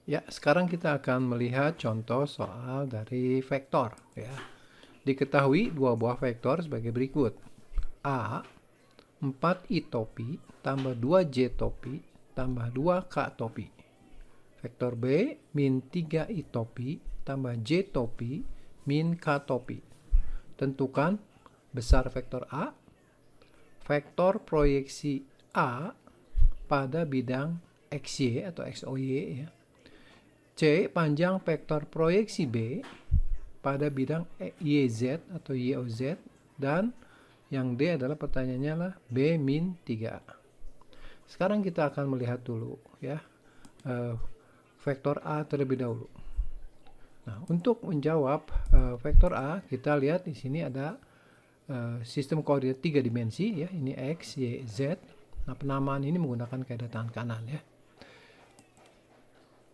Ya, sekarang kita akan melihat contoh soal dari vektor. Ya. Diketahui dua buah vektor sebagai berikut. A, 4i topi tambah 2j topi tambah 2k topi. Vektor B, min 3i topi tambah j topi min k topi. Tentukan besar vektor A, vektor proyeksi A pada bidang XY atau XOY, ya. C, panjang vektor proyeksi B pada bidang YZ atau YOZ, dan yang D adalah pertanyaannya adalah B min 3A. Sekarang kita akan melihat dulu ya vektor A terlebih dahulu. Nah, untuk menjawab vektor A, kita lihat di sini ada sistem koordinat 3 dimensi ya, ini X, Y, Z. Nah, penamaan ini menggunakan kaidah tangan kanan ya.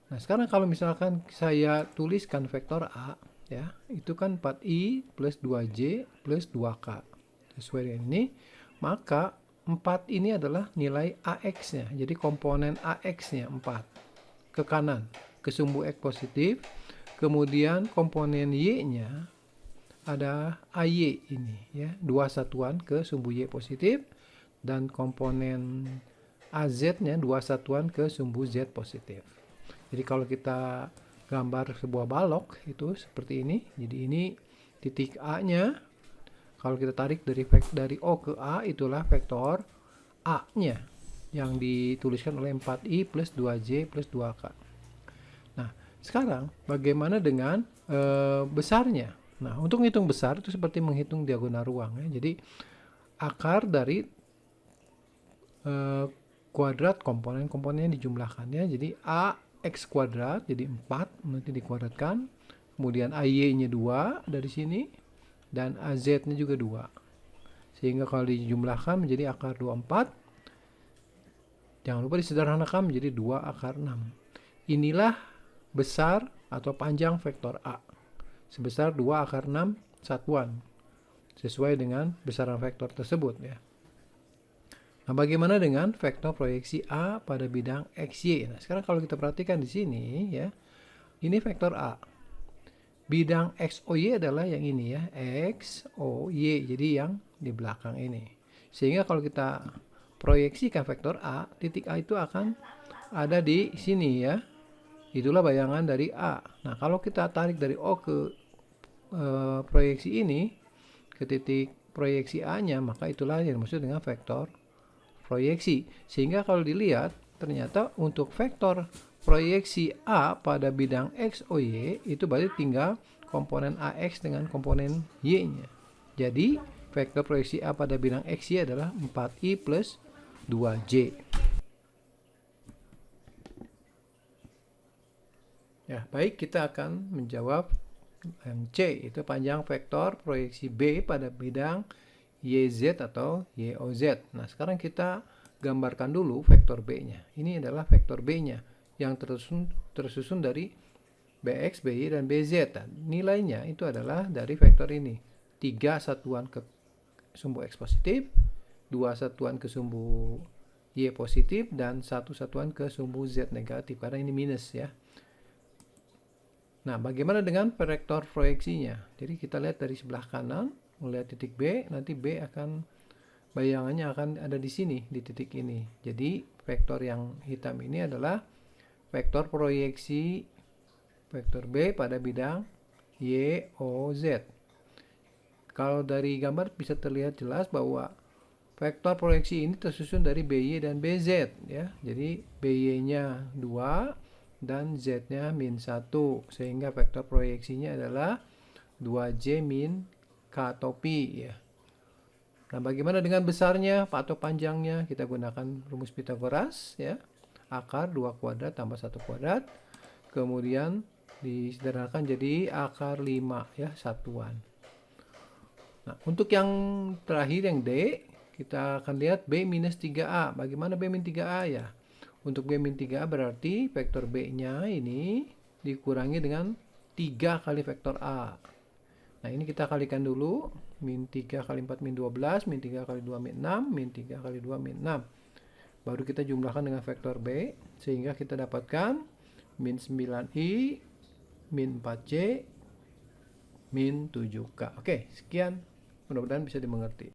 Nah, sekarang kalau misalkan saya tuliskan vektor A, ya, itu kan 4i plus 2j plus 2k. Sesuai dengan ini, maka 4 ini adalah nilai AX-nya. Jadi komponen AX-nya 4. Ke kanan, ke sumbu X positif. Kemudian komponen Y-nya ada AY ini, ya, 2 satuan ke sumbu Y positif. Dan komponen AZ-nya 2 satuan ke sumbu Z positif. Jadi kalau kita gambar sebuah balok itu seperti ini. Jadi ini titik A-nya. Kalau kita tarik dari O ke A, itulah vektor A-nya yang dituliskan oleh 4i plus 2j plus 2k. Nah, sekarang bagaimana dengan besarnya? Nah, untuk menghitung besar itu seperti menghitung diagonal ruang ya. Jadi akar dari kuadrat komponen-komponennya dijumlahkan ya. Jadi A X kuadrat jadi 4 nanti dikuadratkan, kemudian AY-nya 2 dari sini, dan AZ-nya juga 2, sehingga kalau dijumlahkan menjadi akar 24. Jangan lupa disederhanakan menjadi 2 akar 6. Inilah besar atau panjang vektor A sebesar 2 akar 6 satuan sesuai dengan besaran vektor tersebut ya. Nah, bagaimana dengan vektor proyeksi A pada bidang XY? Nah, sekarang kalau kita perhatikan di sini ya, ini vektor A. Bidang XOY adalah yang ini ya, XOY. Jadi yang di belakang ini. Sehingga kalau kita proyeksikan vektor A, titik A itu akan ada di sini ya. Itulah bayangan dari A. Nah, kalau kita tarik dari O ke proyeksi ini, ke titik proyeksi A-nya, maka itulah yang dimaksud dengan vektor proyeksi. Sehingga kalau dilihat, ternyata untuk vektor proyeksi A pada bidang X, O, Y itu berarti tinggal komponen AX dengan komponen Y-nya. Jadi vektor proyeksi A pada bidang X, Y adalah 4i plus 2j. Ya, baik, kita akan menjawab yang C, itu panjang vektor proyeksi B pada bidang YZ atau YOZ. Nah, sekarang kita gambarkan dulu vektor B-nya. Ini adalah vektor B-nya yang tersusun dari BX, BY, dan BZ. Nilainya itu adalah dari vektor ini. 3 satuan ke sumbu X positif, 2 satuan ke sumbu Y positif, dan 1 satuan ke sumbu Z negatif, karena ini minus ya. Nah, bagaimana dengan vektor proyeksinya? Jadi kita lihat dari sebelah kanan, melihat titik B, nanti B akan bayangannya akan ada di sini, di titik ini. Jadi vektor yang hitam ini adalah vektor proyeksi vektor B pada bidang Y, O, Z. Kalau dari gambar bisa terlihat jelas bahwa vektor proyeksi ini tersusun dari BY dan BZ ya. Jadi BY-nya 2 dan Z-nya min 1, sehingga vektor proyeksinya adalah 2J min K topi ya. Nah, bagaimana dengan besarnya atau panjangnya? Kita gunakan rumus Pitagoras ya. Akar 2 kuadrat tambah 1 kuadrat. Kemudian disederhanakan jadi akar 5 ya, satuan. Nah, untuk yang terakhir yang D, kita akan lihat B minus 3A. Bagaimana B min 3A ya? Untuk B min 3A berarti vektor B-nya ini dikurangi dengan 3 kali vektor A. Nah, ini kita kalikan dulu. Min 3 kali 4 min 12, min 3 kali 2 min 6, min 3 kali 2 min 6. Baru kita jumlahkan dengan vektor B, sehingga kita dapatkan min 9i, min 4c, min 7k. Oke, sekian. Mudah-mudahan bisa dimengerti.